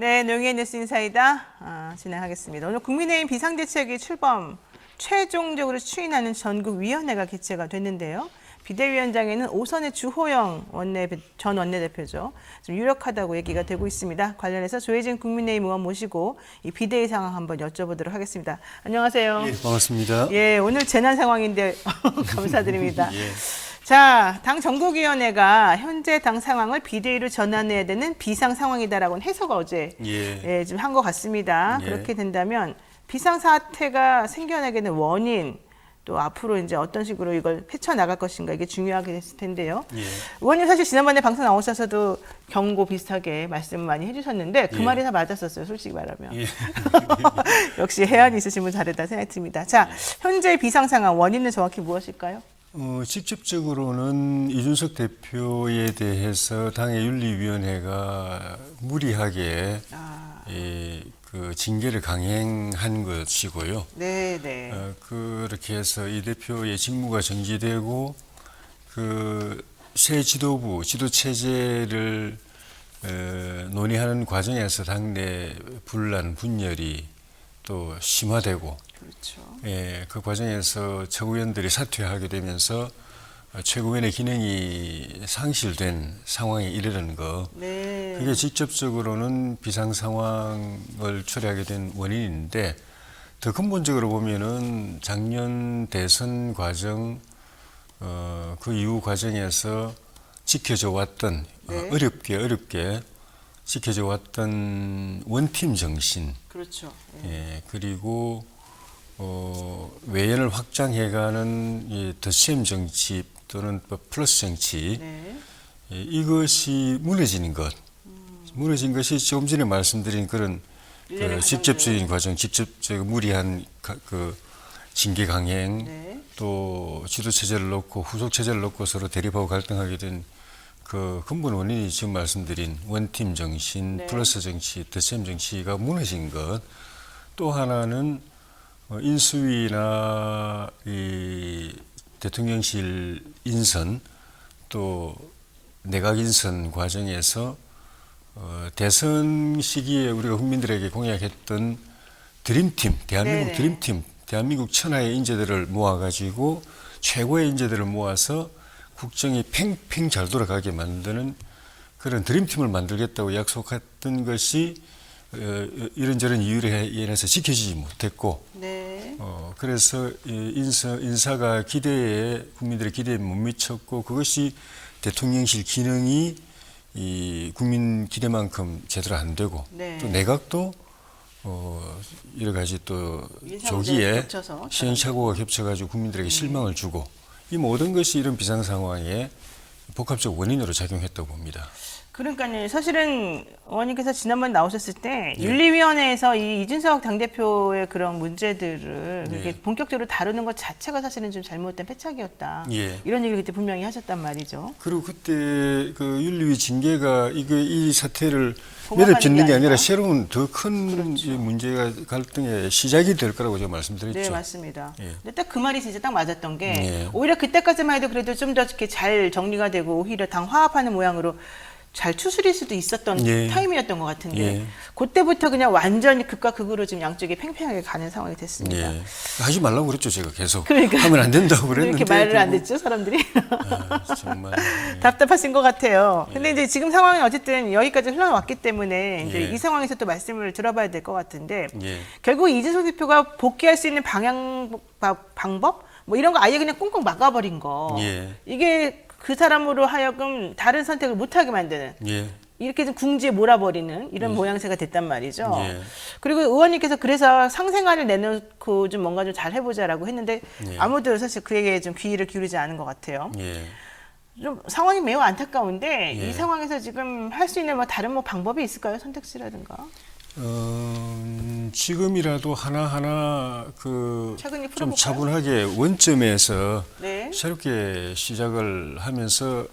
네, 농의 뉴스 인사이다 진행하겠습니다. 오늘 국민의힘 비상대책위 출범 최종적으로 추인하는 전국위원회가 개최가 됐는데요. 비대위원장에는 오선의 주호영 전 원내대표죠. 좀 유력하다고 얘기가 되고 있습니다. 관련해서 조혜진 국민의힘 의원 모시고 이 비대위 상황 한번 여쭤보도록 하겠습니다. 안녕하세요. 예, 반갑습니다. 예, 오늘 재난 상황인데 감사드립니다. 예. 자, 당 정국위원회가 현재 당 상황을 비대위로 전환해야 되는 비상 상황이다라고는 해서가 어제 예. 좀 한 것 같습니다. 예. 그렇게 된다면 비상 사태가 생겨나게 된 원인 또 앞으로 이제 어떤 식으로 이걸 헤쳐나갈 것인가 이게 중요하게 됐을 텐데요. 예. 의원님 사실 지난번에 방송 나오셔서도 경고 비슷하게 말씀 많이 해주셨는데 그 예. 말이 다 맞았었어요. 솔직히 말하면. 예. 역시 해안이 있으신 분 잘했다 생각이 듭니다. 자, 현재 비상 상황 원인은 정확히 무엇일까요? 직접적으로는 이준석 대표에 대해서 당의 윤리위원회가 무리하게 그 징계를 강행한 것이고요. 네, 네. 그렇게 해서 이 대표의 직무가 정지되고 그 새 지도부, 지도 체제를 논의하는 과정에서 당내 분란, 분열이 또 심화되고, 그렇죠. 예, 그 과정에서 최고위원들이 사퇴하게 되면서 최고위원의 기능이 상실된 상황에 이르는 거, 네. 그게 직접적으로는 비상 상황을 초래하게 된 원인인데, 더 근본적으로 보면은 작년 대선 과정, 그 이후 과정에서 지켜져 왔던 네. 어렵게 지켜져 왔던 원팀 정신, 그렇죠. 예, 그리고 외연을 확장해가는 이 덧셈 정치 또는 플러스 정치, 네. 예, 이것이 무너지는 것, 무너진 것이 조금 전에 말씀드린 그런 일련의 직접적인 과정, 직접적 무리한 그 징계 강행, 네. 또 지도 체제를 놓고 후속 체제를 놓고 서로 대립하고 갈등하게 된 그 근본 원인이 지금 말씀드린 원팀 정신, 네. 플러스 정치, 덧셈 정치가 무너진 것. 또 하나는 인수위나 이 대통령실 인선 또 내각 인선 과정에서 대선 시기에 우리가 국민들에게 공약했던 드림팀, 대한민국 네네. 드림팀, 대한민국 천하의 인재들을 모아가지고 최고의 인재들을 모아서 국정이 팽팽 잘 돌아가게 만드는 그런 드림팀을 만들겠다고 약속했던 것이 이런저런 이유로 인해서 지켜지지 못했고, 네. 그래서 인사가 국민들의 기대에 못 미쳤고, 그것이 대통령실 기능이 이 국민 기대만큼 제대로 안 되고, 네. 또 내각도 여러 가지 또 인사 조기에 문제가 겹쳐서 시행착오가 겹쳐가지고 국민들에게 실망을 주고, 이 모든 것이 이런 비상 상황에 복합적 원인으로 작용했다고 봅니다. 그러니까요. 사실은 의원님께서 지난번 나오셨을 때 예. 윤리위원회에서 이 이준석 당대표의 그런 문제들을 예. 이렇게 본격적으로 다루는 것 자체가 사실은 좀 잘못된 패착이었다. 예. 이런 얘기를 그때 분명히 하셨단 말이죠. 그리고 그때 그 윤리위 징계가 이 사태를 봉합하는 매듭짓는 게 게 아니라 아니라? 새로운 더 큰 문제가 갈등의 시작이 될 거라고 제가 말씀드렸죠. 네, 맞습니다. 예. 근데 딱 그 말이 진짜 딱 맞았던 게 예. 오히려 그때까지만 해도 그래도 좀 더 이렇게 잘 정리가 되고 오히려 당 화합하는 모양으로 잘 추스릴 수도 있었던 예. 타임이었던 것 같은데 예. 그때부터 그냥 완전히 극과 극으로 지금 양쪽이 팽팽하게 가는 상황이 됐습니다. 예. 하지 말라고 그랬죠, 제가 계속. 그러니까. 하면 안 된다고 그랬는데. 이렇게 말을 안 결국- 듣죠, 사람들이? 정말. 예. 답답하신 것 같아요. 근데 이제 지금 상황이 어쨌든 여기까지 흘러왔기 때문에 이제 예. 이 상황에서 또 말씀을 들어봐야 될 것 같은데 예. 결국 이준석 대표가 복귀할 수 있는 방법? 뭐 이런 거 아예 그냥 꽁꽁 막아버린 거. 예. 이게 그 사람으로 하여금 다른 선택을 못하게 만드는 예. 이렇게 좀 궁지에 몰아버리는 이런 모양새가 됐단 말이죠. 예. 그리고 의원님께서 그래서 상생활을 내놓고 좀 뭔가 좀 잘 해보자라고 했는데 예. 아무도 사실 그 얘기에 좀 귀를 기울이지 않은 것 같아요. 예. 좀 상황이 매우 안타까운데 예. 이 상황에서 지금 할 수 있는 뭐 다른 뭐 방법이 있을까요? 선택지라든가. 지금이라도 하나하나 차근히 좀 풀어볼까요? 차분하게 원점에서 네. 새롭게 시작을 하면서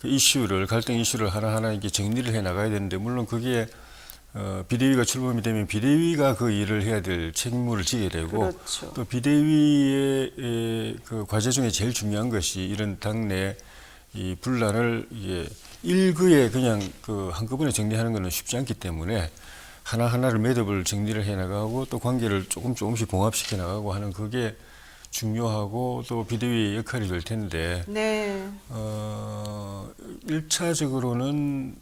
그 갈등 이슈를 하나하나 이게 정리를 해 나가야 되는데, 물론 그게 비대위가 출범이 되면 비대위가 그 일을 해야 될 책무를 지게 되고, 그렇죠. 또 비대위의 그 과제 중에 제일 중요한 것이 이런 당내 이 분란을 이게 일거에 그냥 그 한꺼번에 정리하는 것은 쉽지 않기 때문에 하나하나를 매듭을 정리를 해 나가고 또 관계를 조금씩 봉합시켜 나가고 하는 그게 중요하고 또 비대위의 역할이 될 텐데 네. 1차적으로는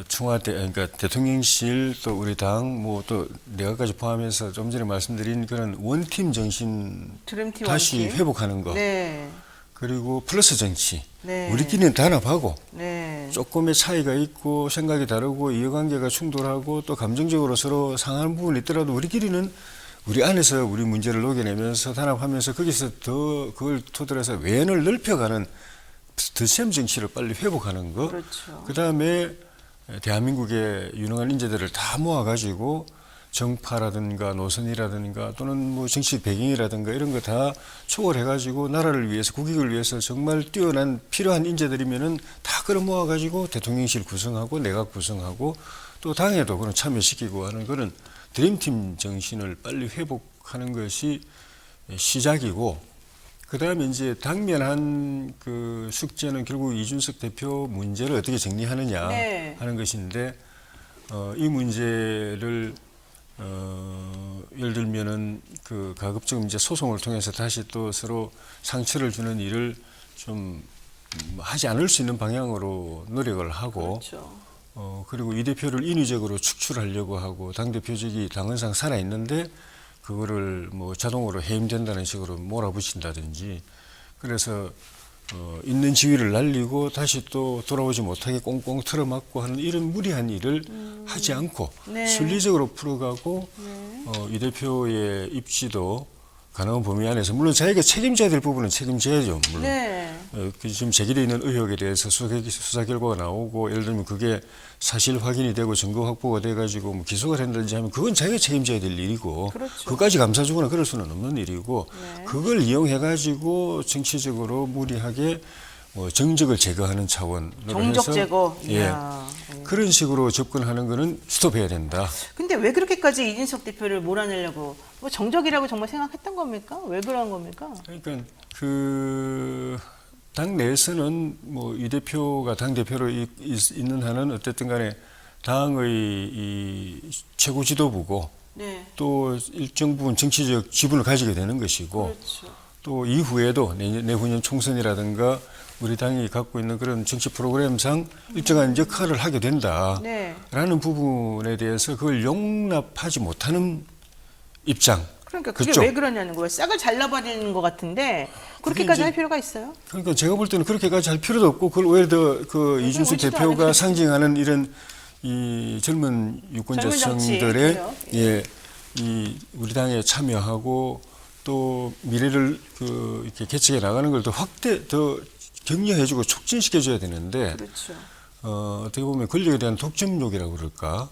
청와대 그러니까 대통령실 또 우리 당 뭐 또 내각까지 포함해서 좀 전에 말씀드린 그런 원팀 정신 드림팀 다시 원팀. 회복하는 거 네. 그리고 플러스 정치 네. 우리끼리는 단합하고 네. 조금의 차이가 있고 생각이 다르고 이해관계가 충돌하고 또 감정적으로 서로 상하는 부분이 있더라도 우리끼리는 우리 안에서 우리 문제를 녹여내면서 단합하면서 거기서 더 그걸 토대로 해서 외연을 넓혀가는 드셈 정치를 빨리 회복하는 거. 그렇죠. 그다음에 대한민국의 유능한 인재들을 다 모아가지고 정파라든가 노선이라든가 또는 뭐 정치적 배경이라든가 이런 거 다 초월해가지고 나라를 위해서 국익을 위해서 정말 뛰어난 필요한 인재들이면은 다 끌어모아가지고 대통령실 구성하고 내각 구성하고 또 당에도 그런 참여시키고 하는 그런 드림팀 정신을 빨리 회복하는 것이 시작이고 그다음에 이제 당면한 그 숙제는 결국 이준석 대표 문제를 어떻게 정리하느냐 네. 하는 것인데 이 문제를 예를 들면은 그 가급적 이제 소송을 통해서 다시 또 서로 상처를 주는 일을 좀 하지 않을 수 있는 방향으로 노력을 하고 그렇죠. 그리고 이 대표를 인위적으로 축출하려고 하고 당 대표직이 당헌상 살아 있는데 그거를 뭐 자동으로 해임된다는 식으로 몰아붙인다든지 그래서 있는 지위를 날리고 다시 또 돌아오지 못하게 꽁꽁 틀어막고 하는 이런 무리한 일을 하지 않고 네. 순리적으로 풀어가고 이 대표의 입지도 가능한 범위 안에서 물론 자기가 책임져야 될 부분은 책임져야죠. 물론 네. 그 지금 제기되어 있는 의혹에 대해서 수사 결과가 나오고 예를 들면 그게 사실 확인이 되고 증거 확보가 돼가지고 뭐 기소가 된다든지 하면 그건 자기가 책임져야 될 일이고 그렇죠. 그까지 감싸주거나 그럴 수는 없는 일이고 네. 그걸 이용해가지고 정치적으로 무리하게 정적을 제거하는 차원으로 정적 해서 제거. 예, 이야. 그런 식으로 접근하는 거는 스톱해야 된다. 근데 왜 그렇게까지 이준석 대표를 몰아내려고 뭐 정적이라고 정말 생각했던 겁니까? 왜 그런 겁니까? 그러니까 그 당 내에서는 뭐 이 대표가 당 대표로 있는 한은 어쨌든 간에 당의 이 최고 지도부고 네. 또 일정 부분 정치적 지분을 가지게 되는 것이고 그렇죠. 또 이후에도 내후년 총선이라든가 우리 당이 갖고 있는 그런 정치 프로그램상 일정한 역할을 하게 된다라는 네. 부분에 대해서 그걸 용납하지 못하는 입장. 그러니까 그게 그쪽. 왜 그러냐는 거예요. 싹을 잘라버리는 것 같은데 그렇게까지 이제- 할 필요가 있어요? 그러니까 제가 볼 때는 그렇게까지 할 필요도 없고 그걸 오히려 더 그 이준석 옳지도 대표가 않은 상징하는 이런 이 젊은 유권자 젊은 정치, 성들의 그래요? 예, 이 우리 당에 참여하고 또 미래를 그 이렇게 개척해 나가는 걸 더 더 격려해주고 촉진시켜줘야 되는데 그렇죠. 어떻게 보면 권력에 대한 독점욕이라고 그럴까?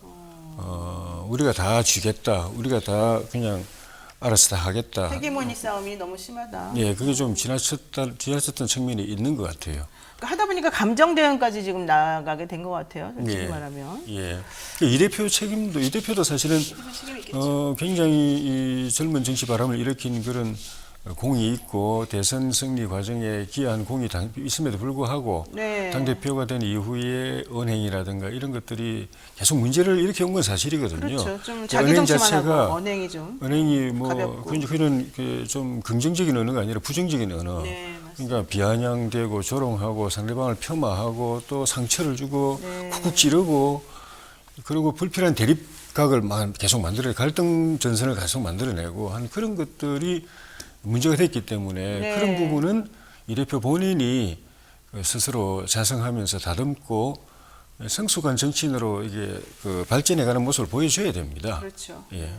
우리가 다 쥐겠다, 우리가 다 그냥 알아서 다 하겠다. 헤게모니 싸움이 너무 심하다. 예, 그게 좀 지나쳤던 측면이 있는 것 같아요. 그러니까 하다 보니까 감정 대응까지 지금 나가게 된 것 같아요. 솔직히 예. 말하면. 예. 이 대표 책임도 이 대표도 사실은 책임이 있겠죠. 굉장히 이 젊은 정치 바람을 일으킨 그런 공이 있고 대선 승리 과정에 기여한 공이 있음에도 불구하고 네. 당 대표가 된 이후에 언행이라든가 이런 것들이 계속 문제를 일으켜 온 건 사실이거든요. 그렇죠. 좀 그 자기 언행 정치만 자체가 하고 언행이 좀. 언행이 뭐 가볍고. 그런 좀 긍정적인 언어가 아니라 부정적인 언어. 네, 맞습니다. 그러니까 비아냥대고 조롱하고 상대방을 폄하하고 또 상처를 주고 네. 쿡쿡 찌르고 그리고 불필요한 대립각을 계속 갈등 전선을 계속 만들어내고 한 그런 것들이 문제가 됐기 때문에 네. 그런 부분은 이 대표 본인이 스스로 자성하면서 다듬고 성숙한 정치인으로 이게 그 발전해가는 모습을 보여줘야 됩니다. 그렇죠. 예.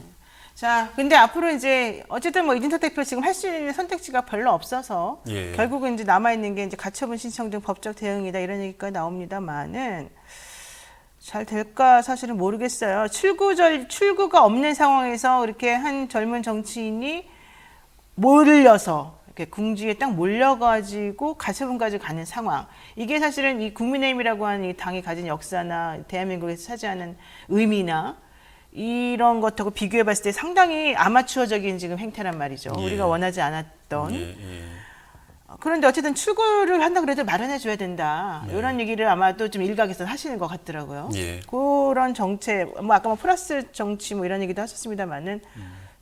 자, 근데 앞으로 이제 어쨌든 뭐 이준석 대표 지금 할 수 있는 선택지가 별로 없어서 예. 결국은 이제 남아 있는 게 이제 가처분 신청 등 법적 대응이다 이런 얘기가 나옵니다만은 잘 될까 사실은 모르겠어요. 출구가 없는 상황에서 이렇게 한 젊은 정치인이 몰려서 이렇게 궁지에 딱 몰려가지고 가처분까지 가는 상황. 이게 사실은 이 국민의힘이라고 하는 이 당이 가진 역사나 대한민국에서 차지하는 의미나 이런 것하고 비교해봤을 때 상당히 아마추어적인 지금 행태란 말이죠. 예. 우리가 원하지 않았던. 예, 예. 그런데 어쨌든 출구를 한다 그래도 마련해 줘야 된다. 이런 얘기를 아마도 좀 일각에서 하시는 것 같더라고요. 예. 그런 정책, 뭐 아까 뭐 플러스 정치 뭐 이런 얘기도 하셨습니다만은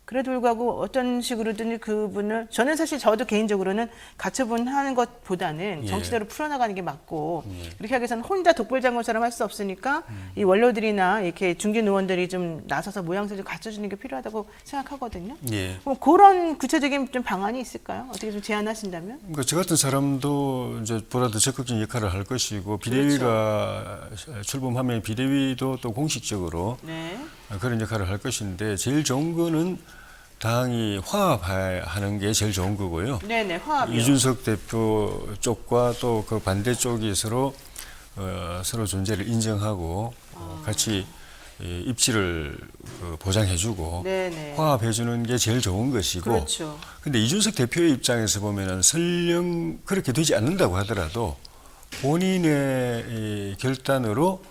그래도 불구하고 어떤 식으로든 그분을 저는 사실 저도 개인적으로는 가처분 하는 것보다는 예. 정치대로 풀어나가는 게 맞고 그렇게 하기 위해서는 혼자 독불장군처럼 할 수 없으니까 이 원로들이나 이렇게 중진 의원들이 좀 나서서 모양새 좀 갖춰주는 게 필요하다고 생각하거든요. 예. 그럼 그런 구체적인 좀 방안이 있을까요? 어떻게 좀 제안하신다면? 그러니까 저 같은 사람도 이제 보다 더 적극적인 역할을 할 것이고 비대위가 출범하면 비대위도 또 공식적으로 네. 그런 역할을 할 것인데 제일 좋은 거는 당이 화합하는 게 제일 좋은 거고요. 네네, 화합이요. 이준석 대표 쪽과 또 그 반대 쪽이 서로 존재를 인정하고 같이 입지를 보장해주고 네네. 화합해주는 게 제일 좋은 것이고. 그렇죠. 근데 이준석 대표의 입장에서 보면은 설령 그렇게 되지 않는다고 하더라도 본인의 이 결단으로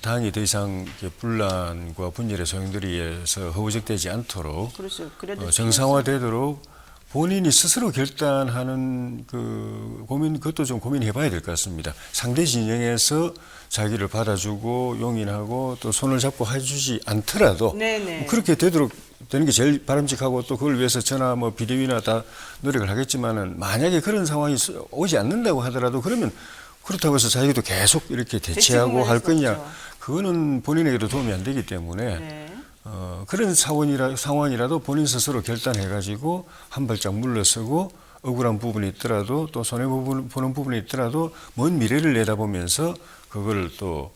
당이 더 이상 분란과 분열의 소용돌이에 의해서 허우적대지 않도록 그렇죠. 그래도 정상화되도록 본인이 스스로 결단하는 그 고민, 그것도 좀 고민해봐야 될 것 같습니다. 상대 진영에서 자기를 받아주고 용인하고 또 손을 잡고 해주지 않더라도 네네. 뭐 그렇게 되도록 되는 게 제일 바람직하고 또 그걸 위해서 저나 뭐 비대위나 다 노력을 하겠지만은 만약에 그런 상황이 오지 않는다고 하더라도 그러면 그렇다고 해서 자기도 계속 이렇게 대치하고 할 거냐, 그거는 본인에게도 도움이 안 되기 때문에 네. 그런 상황이라도 본인 스스로 결단해가지고 한 발짝 물러서고 억울한 부분이 있더라도 또 손해보는 부분이 있더라도 먼 미래를 내다보면서 그걸 또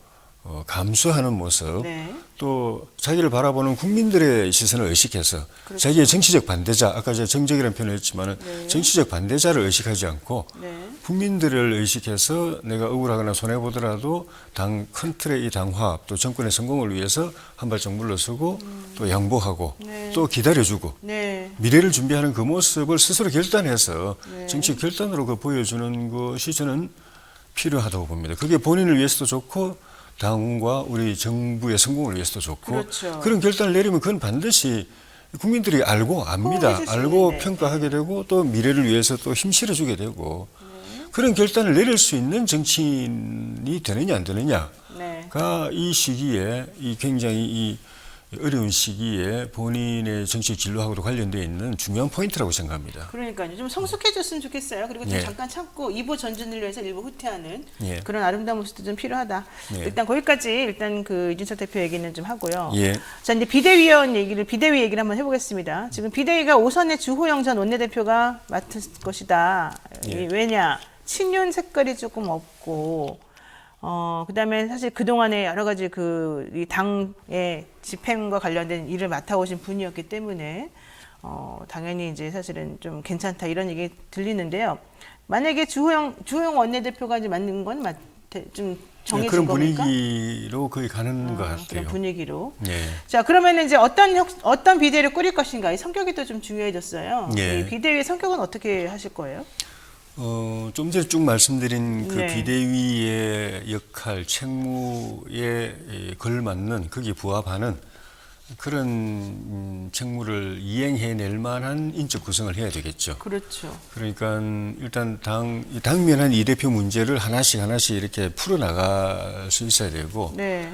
감수하는 모습, 네. 또 자기를 바라보는 국민들의 시선을 의식해서 그렇죠. 자기의 정치적 반대자, 아까 제가 정적이라는 표현을 했지만은 네. 정치적 반대자를 의식하지 않고 네. 국민들을 의식해서 내가 억울하거나 손해보더라도 큰 틀의 이 당화합 또 정권의 성공을 위해서 한 발짝 물러서고 또 양보하고 네. 또 기다려주고 네. 미래를 준비하는 그 모습을 스스로 결단해서 네. 정치 결단으로 그 보여주는 것이 저는 필요하다고 봅니다. 그게 본인을 위해서도 좋고 당과 우리 정부의 성공을 위해서도 좋고 그렇죠. 그런 결단을 내리면 그건 반드시 국민들이 알고 압니다. 호응해 주시는데. 알고 평가하게 되고 또 미래를 위해서 또 힘 실어주게 되고 그런 결단을 내릴 수 있는 정치인이 되느냐 안 되느냐가 네. 이 시기에 이 굉장히 이 어려운 시기에 본인의 정치 진로하고도 관련되어 있는 중요한 포인트라고 생각합니다. 그러니까요. 좀 성숙해졌으면 좋겠어요. 그리고 좀 예. 잠깐 참고 이보 전진을 위해서 일부 후퇴하는 예. 그런 아름다운 모습도 좀 필요하다. 예. 일단 거기까지 일단 그 이준석 대표 얘기는 좀 하고요. 예. 자, 이제 비대위 얘기를 한번 해보겠습니다. 지금 비대위가 오선의 주호영 전 원내대표가 맡을 것이다. 예. 왜냐? 친윤 색깔이 조금 없고, 그다음에 사실 그동안에 여러 가지 이 당의 집행과 관련된 일을 맡아오신 분이었기 때문에, 당연히 이제 사실은 좀 괜찮다 이런 얘기 들리는데요. 만약에 주호영 원내대표가 이제 맞는 건 좀 정해진 그런 겁니까? 분위기로 거의 가는 것 같아요. 그런 분위기로. 예. 자, 그러면 이제 어떤 비대위를 꾸릴 것인가? 이 성격이 또 좀 중요해졌어요. 예. 이 비대위의 성격은 어떻게 하실 거예요? 좀 전에 쭉 말씀드린 그 네. 비대위의 역할, 책무에 걸맞는, 거기에 부합하는 그런 책무를 이행해낼 만한 인적 구성을 해야 되겠죠. 그렇죠. 그러니까 일단 당면한 이 대표 문제를 하나씩 이렇게 풀어나갈 수 있어야 되고, 네.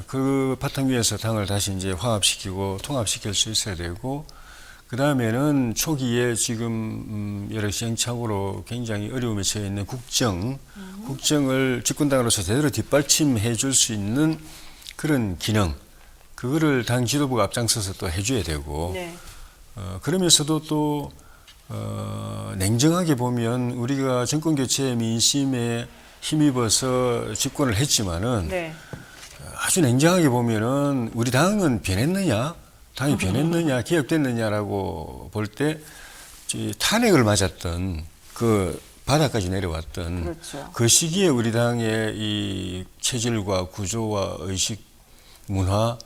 그 바탕 위에서 당을 다시 이제 화합시키고 통합시킬 수 있어야 되고, 그 다음에는 초기에 지금 여러 시행착오로 굉장히 어려움에 처해 있는 국정을 집권당으로서 제대로 뒷받침해 줄 수 있는 그런 기능, 그거를 당 지도부가 앞장서서 또 해줘야 되고, 네. 그러면서도 또 냉정하게 보면 우리가 정권 교체의 민심에 힘입어서 집권을 했지만은 네. 아주 냉정하게 보면은 우리 당은 변했느냐? 당이 변했느냐, 개혁됐느냐라고 볼 때 탄핵을 맞았던 그 바닥까지 내려왔던 그렇죠. 그 시기에 우리 당의 이 체질과 구조와 의식, 문화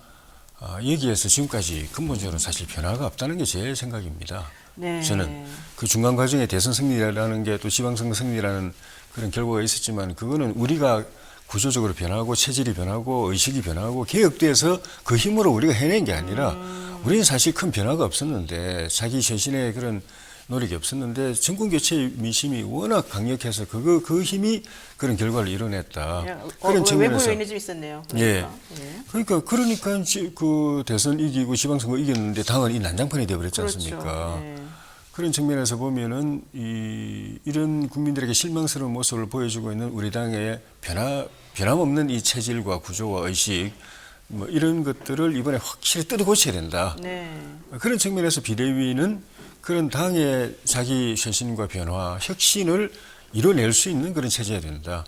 여기에서 지금까지 근본적으로 사실 변화가 없다는 게 제 생각입니다. 네. 저는 그 중간 과정에 대선 승리라는 게 또 지방선거 승리라는 그런 결과가 있었지만 그거는 우리가 구조적으로 변하고 체질이 변하고 의식이 변하고 개혁돼서 그 힘으로 우리가 해낸 게 아니라 우리는 사실 큰 변화가 없었는데 자기 자신의 그런 노력이 없었는데 정권 교체 민심이 워낙 강력해서 그 힘이 그런 결과를 이뤄냈다. 그런 외부 측면에서 요인이 좀 있었네요. 예. 그러니까. 그러니까 그 대선 이기고 지방선거 이겼는데 당은 이 난장판이 되어버렸지 그렇죠. 않습니까? 예. 그런 측면에서 보면은 이런 국민들에게 실망스러운 모습을 보여주고 있는 우리 당의 변함없는 이 체질과 구조와 의식 뭐 이런 것들을 이번에 확실히 뜯어 고쳐야 된다. 네. 그런 측면에서 비대위는 그런 당의 자기 쇄신과 변화, 혁신을 이뤄낼 수 있는 그런 체제여야 된다.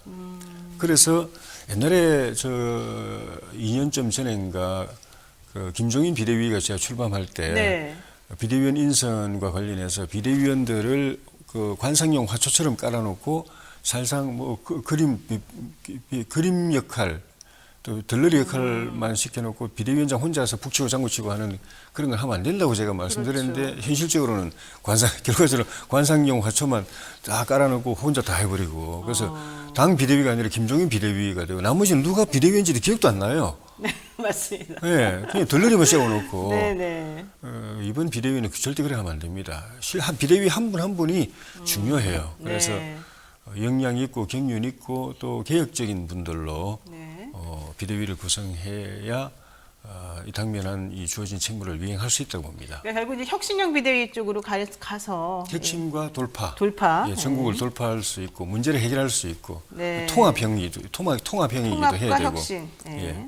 그래서 옛날에 2년쯤 전인가 그 김종인 비대위가 제가 출범할 때 네. 비대위원 인선과 관련해서 비대위원들을 그 관상용 화초처럼 깔아놓고 사실상 뭐 그림 역할 또 덜러리 역할만 시켜놓고 비대위원장 혼자서 북치고 장구치고 하는 그런 걸 하면 안 된다고 제가 말씀드렸는데 그렇죠. 현실적으로는 결과적으로 관상용 화초만 다 깔아놓고 혼자 다 해버리고 그래서 당 비대위가 아니라 김종인 비대위가 되고 나머지는 누가 비대위원지도 기억도 안 나요. 네, 맞습니다. 네, 그냥 덜러리만 씌워놓고 네네. 이번 비대위는 절대 그래 하면 안 됩니다. 비대위 한 분 한 분이 중요해요. 그래서 네. 역량 있고 경륜 있고 또 개혁적인 분들로 네. 비대위를 구성해야 이 당면한 이 주어진 책무를 이행할 수 있다고 봅니다. 그러니까 결국 이제 혁신형 비대위 쪽으로 가서 혁신과 돌파, 돌파. 예, 전국을 돌파할 수 있고 문제를 해결할 수 있고 네. 통합형이기도 해야 통합과 되고. 혁신. 예. 예.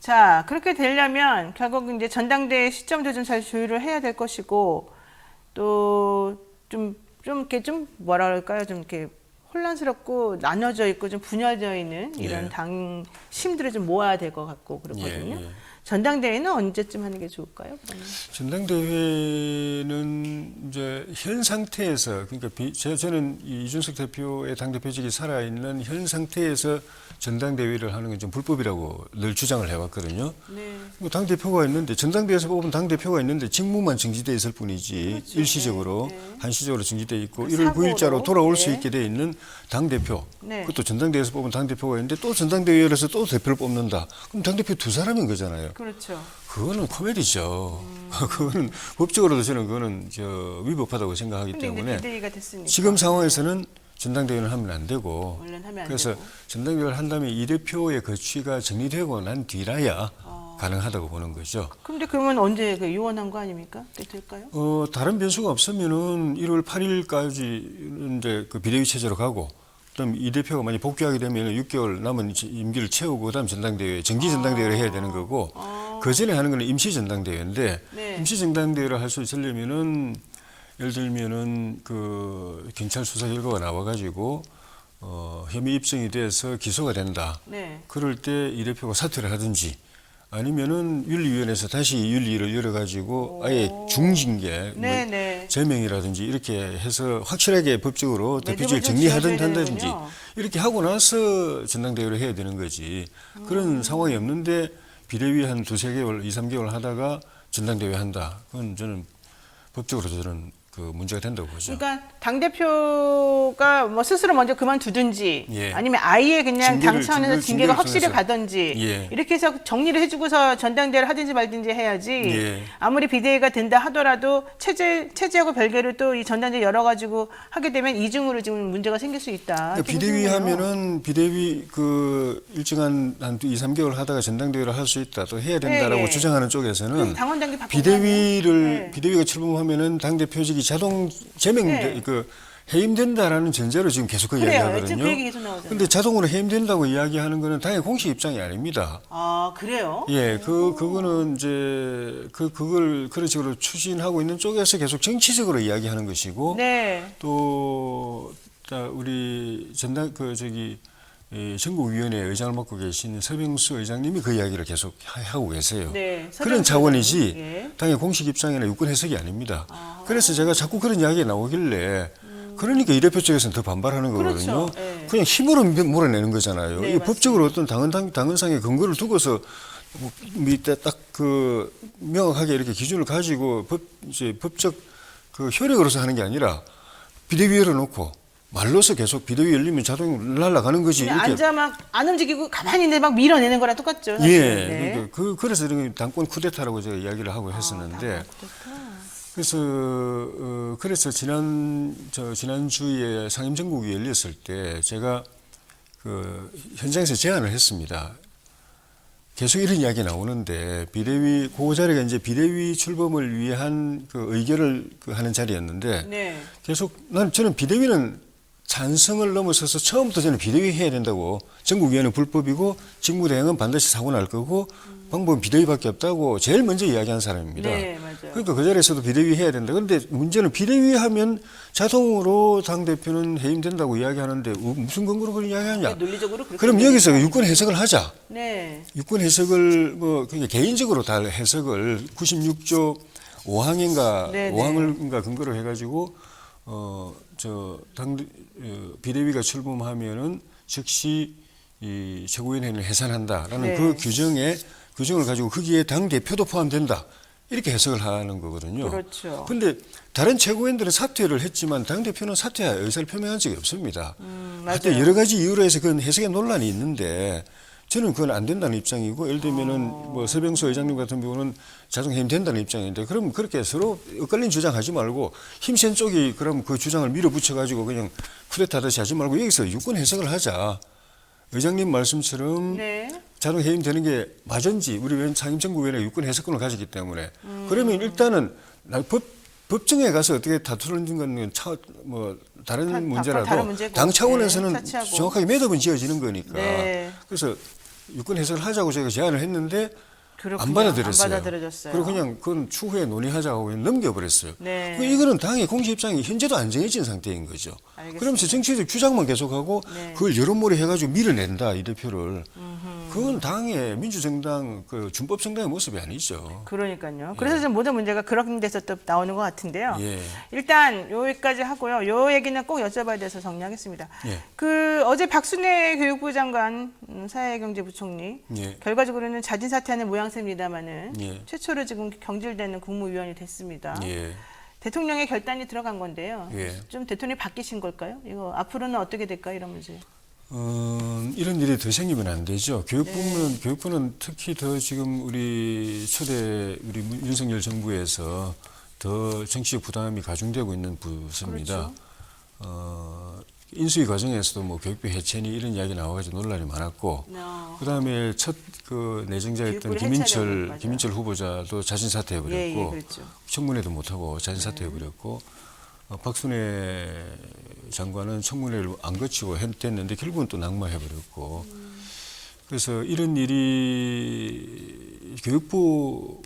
자, 그렇게 되려면 결국 이제 전당대회 시점도 좀 잘 조율을 해야 될 것이고 또 좀 이렇게 좀 뭐라 그럴까요? 좀 이렇게 혼란스럽고 나눠져 있고 좀 분열되어 있는 이런 예. 당 심들을 좀 모아야 될 것 같고 그렇거든요. 예, 예. 전당대회는 언제쯤 하는 게 좋을까요? 그러면? 전당대회는 이제 현 상태에서 그러니까 저는 이준석 대표의 당대표직이 살아있는 현 상태에서 전당대회를 하는 건 좀 불법이라고 늘 주장을 해왔거든요. 네. 뭐 당대표가 있는데 전당대회에서 뽑은 당대표가 있는데 직무만 정지돼 있을 뿐이지 그렇죠. 일시적으로 네, 네. 한시적으로 정지돼 있고 그 1월 사고로. 9일자로 돌아올 수 네. 있게 돼 있는 당대표 네. 그것도 전당대회에서 뽑은 당대표가 있는데 또 전당대회에서 또 대표를 뽑는다. 그럼 당대표 두 사람인 거잖아요. 그렇죠. 그거는 코미디죠. 그거는 법적으로도 저는 그거는 위법하다고 생각하기 근데 이제 때문에 비대위가 됐으니까. 지금 상황에서는 전당대회는 하면 안 되고 물론 하면 안 그래서 되고. 전당대회를 한다면 이 대표의 거취가 정리되고 난 뒤라야 가능하다고 보는 거죠. 근데 그러면 언제 그 유언한 거 아닙니까? 그게 될까요? 다른 변수가 없으면은 1월 8일까지 이제 그 비대위 체제로 가고 그다음 이 대표가 만약 복귀하게 되면 6개월 남은 임기를 채우고 그다음 전당대회 정기 전당대회를 해야 되는 거고 그 전에 하는 거는 임시 전당대회인데 네. 임시 전당대회를 할 수 있으려면은 예를 들면은 그 경찰 수사 결과가 나와가지고 혐의 입증이 돼서 기소가 된다. 네. 그럴 때 이 대표가 사퇴를 하든지 아니면은 윤리위원회에서 다시 윤리를 열어가지고 아예 중징계, 네, 뭐 네. 제명이라든지 이렇게 해서 확실하게 법적으로 대표직을 매듭을 좀 지어줘야 정리하든지 되는군요. 이렇게 하고 나서 전당대회를 해야 되는 거지. 그런 상황이 없는데 비대위 한 2-3개월, 2-3개월 하다가 전당대회 한다. 그건 저는 법적으로 저는 그 문제가 된다고 보죠. 그러니까 당 대표가 뭐 스스로 먼저 그만두든지 예. 아니면 아예 그냥 당 차원에서 징계가 징계를 확실히 통해서. 가든지 예. 이렇게 해서 정리를 해주고서 전당대회를 하든지 말든지 해야지. 예. 아무리 비대위가 된다 하더라도 체제하고 별개로 또 이 전당대회 열어가지고 하게 되면 이중으로 지금 문제가 생길 수 있다. 그러니까 이렇게 비대위 생각해요. 하면은 비대위 그 일정한 한 2-3개월 하다가 전당대회를 할 수 있다 또 해야 된다라고 예, 예. 주장하는 쪽에서는 당원 당규 바꾸고 비대위를 네. 비대위가 출범하면은 당 대표직이 자동 제명 네. 그 해임된다라는 전제로 지금 계속 그 그래요. 이야기하거든요. 지금 그 얘기 계속 나오잖아요. 근데 자동으로 해임된다고 이야기하는 거는 당의 공식 입장이 아닙니다. 아 그래요? 예, 그거는 이제 그걸 그런 식으로 추진하고 있는 쪽에서 계속 정치적으로 이야기하는 것이고 네. 또 우리 이 전국위원회 의장을 맡고 계신 서병수 의장님이 그 이야기를 계속 하고 계세요. 네, 그런 서병수 차원이지 의장님. 예. 당의 공식 입장이나 유권 해석이 아닙니다. 그래서 제가 자꾸 그런 이야기가 나오길래 그러니까 이 대표 쪽에서는 더 반발하는 거거든요. 그렇죠. 예. 그냥 힘으로 몰아내는 거잖아요. 네, 이 법적으로 어떤 당헌상의 근거를 두고서 밑에 딱 그 명확하게 이렇게 기준을 가지고 법적 그 효력으로서 하는 게 아니라 비대위 열어놓고 말로서 계속 비대위 열리면 자동으로 날아가는 거지. 그냥 이렇게. 앉아 막 안 움직이고 가만히 있는데 막 밀어내는 거랑 똑같죠. 사실. 예. 네. 그러니까 그래서 이런 당권 쿠데타라고 제가 이야기를 하고 했었는데 그래서 지난주에 상임정국이 열렸을 때 제가 그 현장에서 제안을 했습니다. 계속 이런 이야기 나오는데 비대위 그 자리가 이제 비대위 출범을 위한 그 의결을 하는 자리였는데 네. 계속 저는 비대위는 찬성을 넘어서서 처음부터 저는 비대위 해야 된다고, 전국위원회 불법이고 직무대행은 반드시 사고 날 거고 방법은 비대위밖에 없다고 제일 먼저 이야기한 사람입니다. 네, 맞아요. 그러니까 그 자리에서도 비대위 해야 된다. 그런데 문제는 비대위 하면 자동으로 당대표는 해임된다고 이야기하는데 무슨 근거로 그런 이야기하냐. 논리적으로 그렇게 그럼 여기서 유권 해석을 하자. 네. 유권 해석을 그냥 개인적으로 다 해석을 96조 5항인가 네, 5항인가 근거로 해가지고 비대위가 출범하면은 즉시 이 최고위원회를 해산한다라는 네. 그 규정을 가지고 거기에 당 대표도 포함된다. 이렇게 해석을 하는 거거든요. 그렇죠. 근데 다른 최고위원들은 사퇴를 했지만 당 대표는 사퇴할 의사를 표명한 적이 없습니다. 하여튼 맞아요. 여러 가지 이유로 해서 그건 해석에 논란이 있는데 저는 그건 안 된다는 입장이고, 예를 들면은 뭐 서병수 의장님 같은 경우는 자동 해임된다는 입장인데, 그럼 그렇게 서로 엇갈린 주장하지 말고 힘센 쪽이 그럼 그 주장을 밀어붙여 가지고 그냥 쿠데타하듯이 하지 말고 여기서 유권 해석을 하자. 의장님 말씀처럼 네. 자동 해임되는 게 맞은지, 우리 상임정국위원회 유권 해석권을 가지기 때문에 그러면 일단은 법정에 가서 어떻게 다투는 건 다른 문제라도 다른 문제고. 당 차원에서는 네, 차치하고. 정확하게 매듭은 지어지는 거니까. 네. 그래서 유권 해석을 하자고 제가 제안을 했는데 그렇군요. 안 받아들였어요. 안 받아들여졌어요. 그리고 그냥 그건 추후에 논의하자고 넘겨버렸어요. 네. 이거는 당의 공식 입장이 현재도 안 정해진 상태인 거죠. 알겠습니다. 그러면서 정치적 주장만 계속하고 네. 그걸 여론몰이 해가지고 밀어낸다, 이 대표를. 그건 당의 민주정당, 그 준법정당의 모습이 아니죠. 그러니까요. 그래서 지금 모든 문제가 그런 데서 또 나오는 것 같은데요. 예. 일단 여기까지 하고요. 요 얘기는 꼭 여쭤봐야 돼서 정리하겠습니다. 예. 어제 박순애 교육부 장관, 사회경제부총리 예. 결과적으로는 자진 사퇴하는 모양새입니다만은 예. 최초로 지금 경질되는 국무위원이 됐습니다. 예. 대통령의 결단이 들어간 건데요. 예. 좀 대통령이 바뀌신 걸까요? 이거 앞으로는 어떻게 될까요? 이런 문제. 이런 일이 더 생기면 안 되죠. 교육부는 특히 더 지금 우리 윤석열 정부에서 더 정치적 부담이 가중되고 있는 부서입니다. 그렇죠. 인수위 과정에서도 뭐 교육부 해체니 이런 이야기 나와가지고 논란이 많았고, 그다음에 첫 그 내정자였던 교육부를 해체하려고, 맞아요. 김인철 후보자도 자진 사퇴해버렸고, 예, 그렇죠. 청문회도 못하고 자진 사퇴해버렸고, 박순애 장관은 청문회를 안 거치고 했는데 결국은 또 낙마해버렸고, 그래서 이런 일이 교육부만으로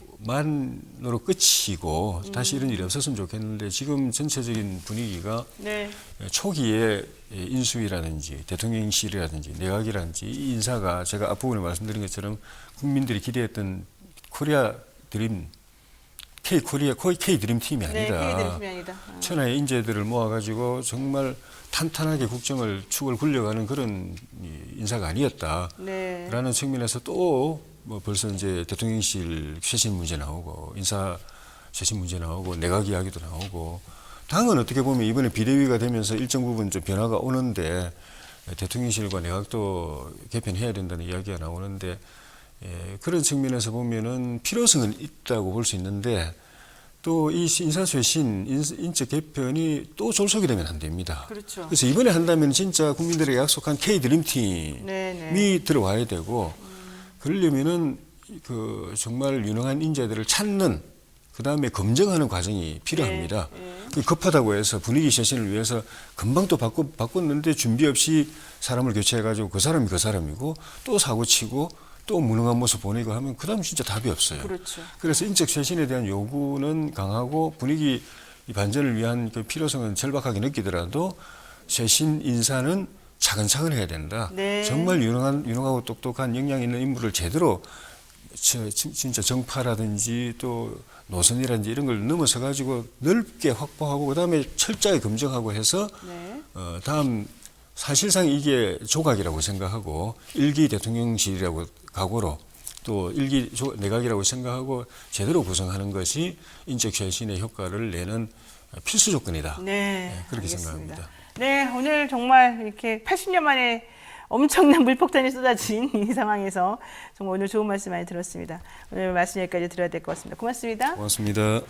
끝이고 다시 이런 일이 없었으면 좋겠는데, 지금 전체적인 분위기가 네. 초기에 인수위라든지 대통령실이라든지 내각이라든지 이 인사가 제가 앞부분에 말씀드린 것처럼 국민들이 기대했던 코리아 드림 K 드림 팀이 아니다. 네, K 드림팀이 아니다. 천하의 인재들을 모아가지고 정말 탄탄하게 국정을 축을 굴려가는 그런 인사가 아니었다라는 네. 측면에서 또 뭐 벌써 이제 대통령실 쇄신 문제 나오고 인사 쇄신 문제 나오고 내각 이야기도 나오고, 당은 어떻게 보면 이번에 비대위가 되면서 일정 부분 좀 변화가 오는데 대통령실과 내각도 개편해야 된다는 이야기가 나오는데, 그런 측면에서 보면은 필요성은 있다고 볼 수 있는데, 또 이 인사쇄신, 인적 개편이 또 졸속이 되면 안 됩니다. 그렇죠. 그래서 이번에 한다면 진짜 국민들에게 약속한 K 드림팀이 네네. 들어와야 되고, 그러려면은 그 정말 유능한 인재들을 찾는, 그 다음에 검증하는 과정이 필요합니다. 네. 급하다고 해서 분위기 쇄신을 위해서 금방 또 바꿨는데 준비 없이 사람을 교체해가지고 그 사람이 그 사람이고 또 사고치고 또 무능한 모습 보내고 하면 그 다음 진짜 답이 없어요. 그렇죠. 그래서 인적 쇄신에 대한 요구는 강하고 분위기 반전을 위한 그 필요성은 절박하게 느끼더라도 쇄신 인사는 차근차근 해야 된다. 네. 정말 유능하고 똑똑한 역량 있는 인물을 제대로 진짜 정파라든지 또 노선이라든지 이런 걸 넘어서 가지고 넓게 확보하고 그다음에 철저하게 검증하고 해서 네. 다음 사실상 이게 조각이라고 생각하고 일기 대통령실이라고 각오로 또 일기 내각이라고 생각하고 제대로 구성하는 것이 인적 쇄신의 효과를 내는 필수 조건이다. 네, 그렇게 알겠습니다. 생각합니다. 네, 오늘 정말 이렇게 80년 만에 엄청난 물폭탄이 쏟아진 이 상황에서 정말 오늘 좋은 말씀 많이 들었습니다. 오늘 말씀 여기까지 들어야 될 것 같습니다. 고맙습니다. 고맙습니다.